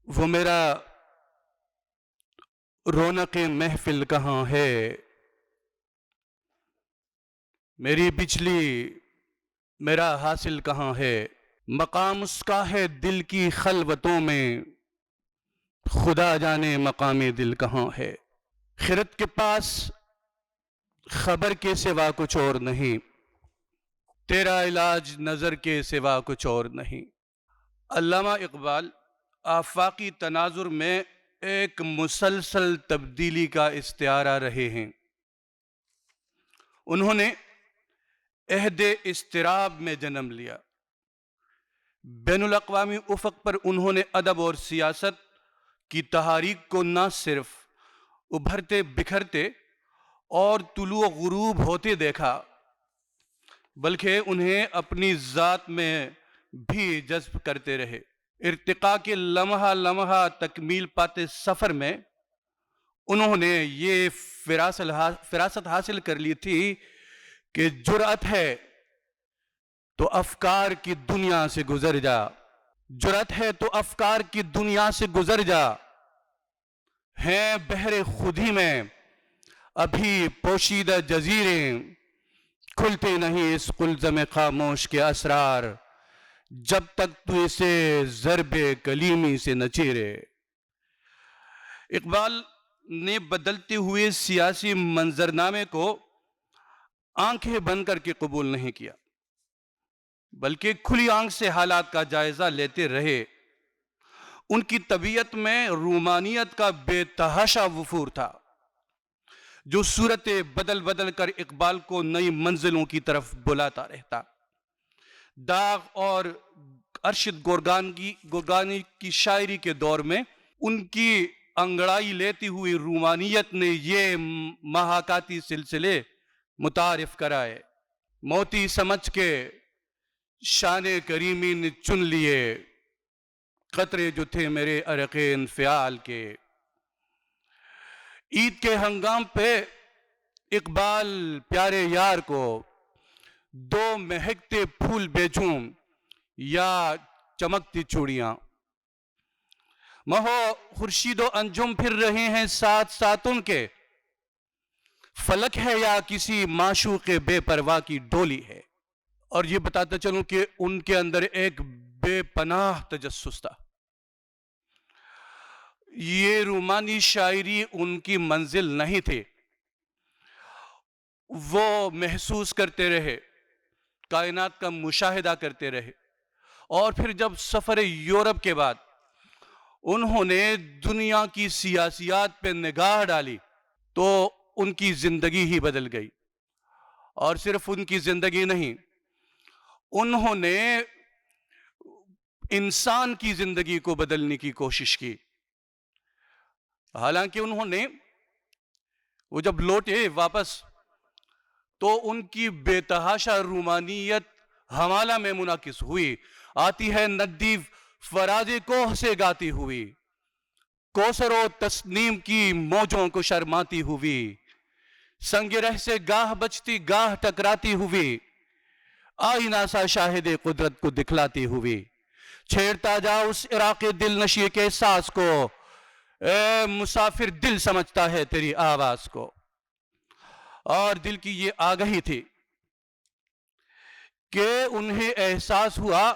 وہ میرا رونق محفل کہاں ہے، میری بجلی میرا حاصل کہاں ہے۔ مقام اس کا ہے دل کی خلوتوں میں، خدا جانے مقام دل کہاں ہے۔ خرد کے پاس خبر کے سوا کچھ اور نہیں، تیرا علاج نظر کے سوا کچھ اور نہیں۔ علامہ اقبال آفاقی تناظر میں ایک مسلسل تبدیلی کا استعارہ رہے ہیں۔ انہوں نے عہد اضطراب میں جنم لیا۔ بین الاقوامی افق پر انہوں نے ادب اور سیاست کی تحاریک کو نہ صرف ابھرتے بکھرتے اور طلوع و غروب ہوتے دیکھا، بلکہ انہیں اپنی ذات میں بھی جذب کرتے رہے۔ ارتقاء کے لمحہ لمحہ تکمیل پاتے سفر میں انہوں نے یہ فراست حاصل کر لی تھی کہ جرأت ہے تو افکار کی دنیا سے گزر جا، جرأت ہے تو افکار کی دنیا سے گزر جا، ہیں بحر خودی میں ابھی پوشیدہ جزیرے، کھلتے نہیں اس قلزم خاموش کے اسرار، جب تک تو اسے ضرب کلیمی سے نہ چیرے۔ اقبال نے بدلتے ہوئے سیاسی منظرنامے کو آنکھیں بند کر کے قبول نہیں کیا، بلکہ کھلی آنکھ سے حالات کا جائزہ لیتے رہے۔ ان کی طبیعت میں رومانیت کا بے تحاشا وفور تھا، جو صورتیں بدل بدل کر اقبال کو نئی منزلوں کی طرف بلاتا رہتا۔ داغ اور ارشد گورگانی کی شاعری کے دور میں ان کی انگڑائی لیتی ہوئی رومانیت نے یہ محاکاتی سلسلے متعارف کرائے۔ موتی سمجھ کے شان کریمی نے چن لیے، قطرے جو تھے میرے عرق انفعال کے۔ عید کے ہنگام پہ اقبال پیارے یار کو دو مہکتے پھول بیچوں یا چمکتی چوڑیاں، مہو خورشید و انجم پھر رہے ہیں ساتھ ساتھ ان کے، فلک ہے یا کسی معشوق بے پرواہ کی ڈولی ہے۔ اور یہ بتاتا چلوں کہ ان کے اندر ایک بے پناہ تجسس تھا۔ یہ رومانی شاعری ان کی منزل نہیں تھی، وہ محسوس کرتے رہے، کائنات کا مشاہدہ کرتے رہے، اور پھر جب سفر یورپ کے بعد انہوں نے دنیا کی سیاسیات پہ نگاہ ڈالی تو ان کی زندگی ہی بدل گئی۔ اور صرف ان کی زندگی نہیں، انہوں نے انسان کی زندگی کو بدلنے کی کوشش کی۔ حالانکہ انہوں نے وہ جب لوٹے واپس تو ان کی بے تحاشا رومانیت حوالہ میں منعکس ہوئی۔ آتی ہے ندی فراز کوہ سے گاتی ہوئی، کوثر و تسنیم کی موجوں کو شرماتی ہوئی، سنگ رہ سے گاہ بچتی گاہ ٹکراتی ہوئی، آئینہ سا شاہد قدرت کو دکھلاتی ہوئی، چھیڑتا جا اس عراق دل نشی کے احساس کو، اے مسافر دل سمجھتا ہے تیری آواز کو۔ اور دل کی یہ آگہی تھی کہ انہیں احساس ہوا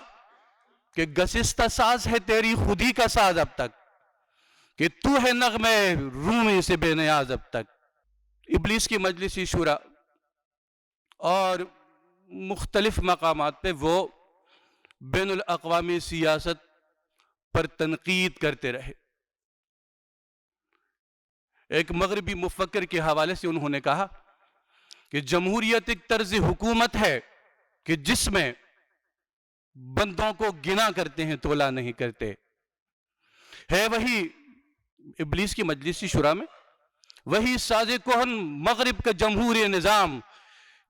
کہ گسستہ ساز ہے تیری خودی کا ساز اب تک، کہ تو ہے نغمے رومی سے بے نیاز اب تک۔ ابلیس کی مجلسی شورا اور مختلف مقامات پہ وہ بین الاقوامی سیاست پر تنقید کرتے رہے۔ ایک مغربی مفکر کے حوالے سے انہوں نے کہا کہ جمہوریت ایک طرز حکومت ہے کہ جس میں بندوں کو گنا کرتے ہیں تولا نہیں کرتے۔ ہے وہی ابلیس کی مجلسی شورا میں وہی ساز کہن مغرب کا جمہوری نظام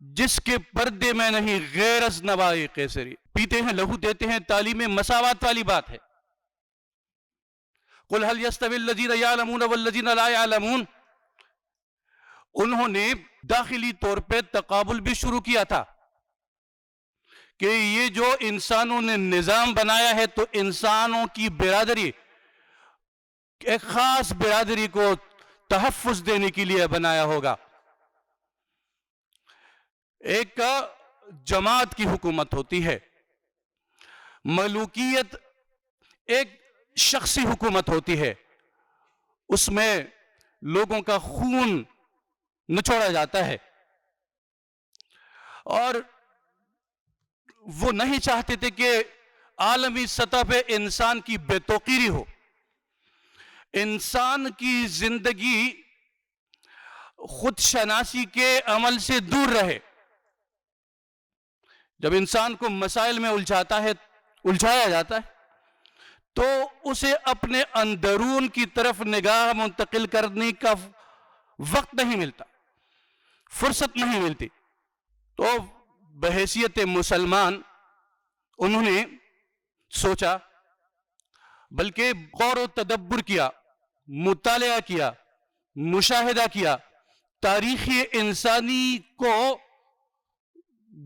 جس کے پردے میں نہیں غیر از نوائی قیصری، پیتے ہیں لہو دیتے ہیں تعلیم مساوات والی بات ہے۔ قُلْ هَلْ يَسْتَوِي الَّذِينَ يَعْلَمُونَ وَالَّذِينَ لَا يَعْلَمُونَ۔ انہوں نے داخلی طور پہ تقابل بھی شروع کیا تھا کہ یہ جو انسانوں نے نظام بنایا ہے تو انسانوں کی برادری ایک خاص برادری کو تحفظ دینے کے لیے بنایا ہوگا. ایک جماعت کی حکومت ہوتی ہے. ملوکیت ایک شخصی حکومت ہوتی ہے. اس میں لوگوں کا خون نچوڑا جاتا ہے، اور وہ نہیں چاہتے تھے کہ عالمی سطح پہ انسان کی بے توقیری ہو، انسان کی زندگی خود شناسی کے عمل سے دور رہے. جب انسان کو مسائل میں الجھایا جاتا ہے تو اسے اپنے اندرون کی طرف نگاہ منتقل کرنے کا وقت نہیں ملتا، فرصت نہیں ملتی. تو بحیثیت مسلمان انہوں نے سوچا، بلکہ غور و تدبر کیا، مطالعہ کیا، مشاہدہ کیا، تاریخ انسانی کو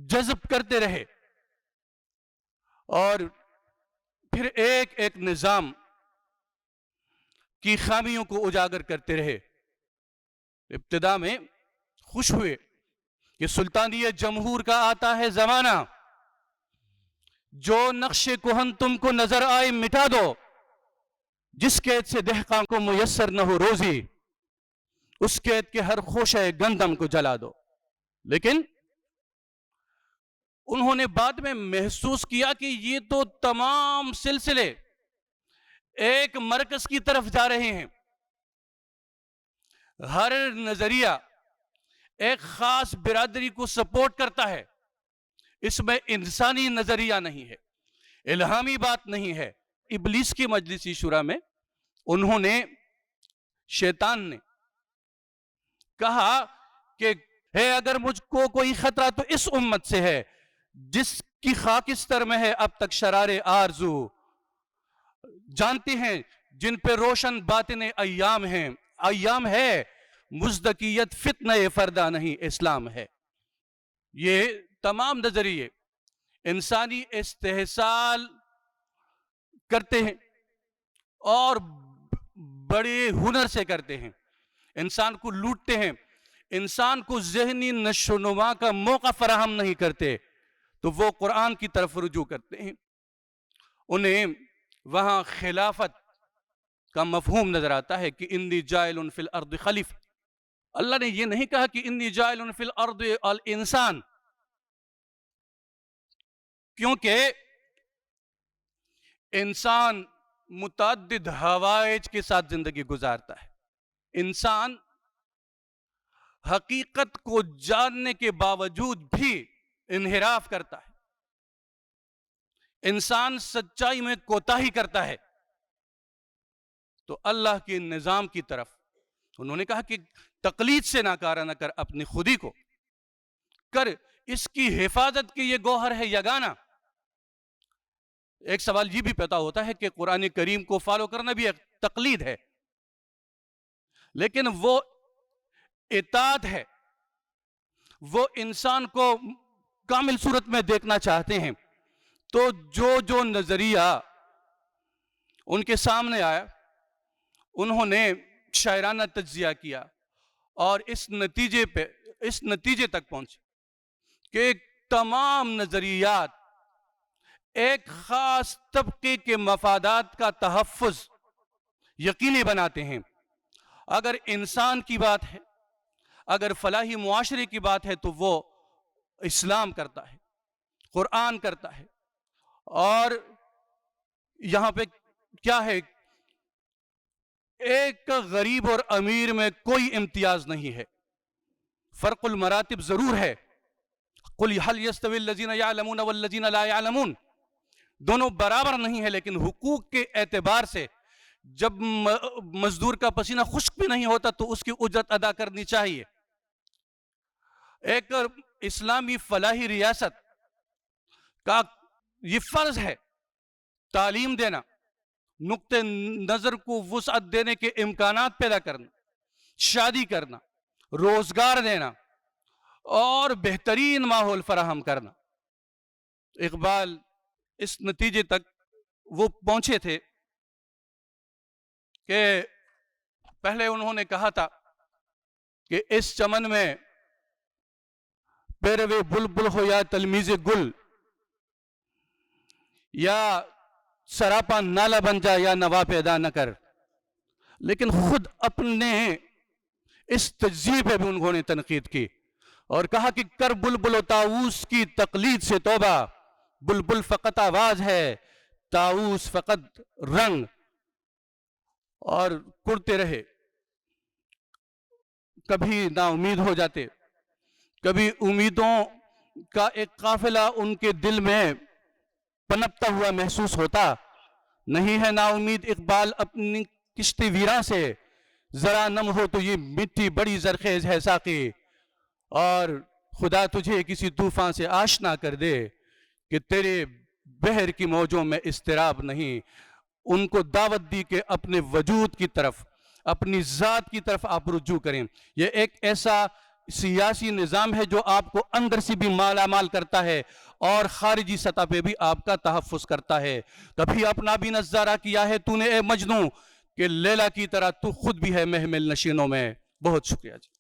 جذب کرتے رہے، اور پھر ایک ایک نظام کی خامیوں کو اجاگر کرتے رہے. ابتدا میں خوش ہوئے کہ سلطانیت جمہور کا آتا ہے زمانہ، جو نقش کہن تم کو نظر آئے مٹا دو، جس قید سے دہقان کو میسر نہ ہو روزی، اس قید کے ہر خوشہ گندم کو جلا دو. لیکن انہوں نے بعد میں محسوس کیا کہ یہ تو تمام سلسلے ایک مرکز کی طرف جا رہے ہیں. ہر نظریہ ایک خاص برادری کو سپورٹ کرتا ہے. اس میں انسانی نظریہ نہیں ہے، الہامی بات نہیں ہے. ابلیس کی مجلسی شورا میں انہوں نے، شیطان نے کہا کہ ہے اگر مجھ کو کوئی خطرہ تو اس امت سے ہے جس کی خاکستر میں ہے اب تک شرار آرزو. جانتے ہیں جن پہ روشن باطن ایام ہیں، ایام ہے مزدکیت فتنہ فردہ نہیں اسلام ہے. یہ تمام نظریے انسانی استحصال کرتے ہیں اور بڑے ہنر سے کرتے ہیں، انسان کو لوٹتے ہیں، انسان کو ذہنی نشو و نما کا موقع فراہم نہیں کرتے. تو وہ قرآن کی طرف رجوع کرتے ہیں. انہیں وہاں خلافت کا مفہوم نظر آتا ہے کہ انی جائل فی الارض خلیفہ. اللہ نے یہ نہیں کہا کہ انی جائل فی الارض الانسان، کیونکہ انسان متعدد حوائج کے ساتھ زندگی گزارتا ہے. انسان حقیقت کو جاننے کے باوجود بھی انحراف کرتا ہے. انسان سچائی میں کوتاہی کرتا ہے. تو اللہ کے نظام کی طرف انہوں نے کہا کہ تقلید سے ناکارہ نہ کر، اپنی خودی کو کر، اس کی حفاظت کی یہ گوہر ہے یگانہ. ایک سوال یہ بھی پیدا ہوتا ہے کہ قرآن کریم کو فالو کرنا بھی ایک تقلید ہے، لیکن وہ اطاعت ہے. وہ انسان کو کامل صورت میں دیکھنا چاہتے ہیں. تو جو نظریہ ان کے سامنے آیا انہوں نے شاعرانہ تجزیہ کیا اور اس نتیجے تک پہنچے کہ تمام نظریات ایک خاص طبقے کے مفادات کا تحفظ یقینی بناتے ہیں. اگر انسان کی بات ہے، اگر فلاحی معاشرے کی بات ہے تو وہ اسلام کرتا ہے، قرآن کرتا ہے. اور یہاں پہ کیا ہے، ایک غریب اور امیر میں کوئی امتیاز نہیں ہے، فرق المراتب ضرور ہے. قل هل يستوي الذين يعلمون والذين لا يعلمون، دونوں برابر نہیں ہے، لیکن حقوق کے اعتبار سے جب مزدور کا پسینہ خشک بھی نہیں ہوتا تو اس کی اجرت ادا کرنی چاہیے. ایک اسلامی فلاحی ریاست کا یہ فرض ہے تعلیم دینا، نقطہ نظر کو وسعت دینے کے امکانات پیدا کرنا، شادی کرنا، روزگار دینا اور بہترین ماحول فراہم کرنا. اقبال اس نتیجے تک وہ پہنچے تھے کہ پہلے انہوں نے کہا تھا کہ اس چمن میں پیروے بلبل ہو یا تلمیذ گل، یا سراپا نالا بن جا یا نوا پیدا نہ کر. لیکن خود اپنے اس تجزیے پہ بھی انہوں نے تنقید کی اور کہا کہ کر بلبل و طاؤس کی تقلید سے توبہ، بلبل فقط آواز ہے، طاؤس فقط رنگ. اور کرتے رہے، کبھی نا امید ہو جاتے، کبھی امیدوں کا ایک قافلہ ان کے دل میں پنپتا ہوا محسوس ہوتا. نہیں ہے نا امید اقبال اپنی کشتی ویراں سے، ذرا نم ہو تو یہ مٹی بڑی زرخیز ہے ساقی. اور خدا تجھے کسی طوفان سے آشنا کر دے کہ تیرے بحر کی موجوں میں اضطراب نہیں. ان کو دعوت دی کہ اپنے وجود کی طرف، اپنی ذات کی طرف آپ رجوع کریں. یہ ایک ایسا سیاسی نظام ہے جو آپ کو اندر سے بھی مالا مال کرتا ہے اور خارجی سطح پہ بھی آپ کا تحفظ کرتا ہے. کبھی اپنا بھی نظارہ کیا ہے تو نے اے مجنوں کہ لیلا کی طرح تو خود بھی ہے محمل نشینوں میں. بہت شکریہ جی.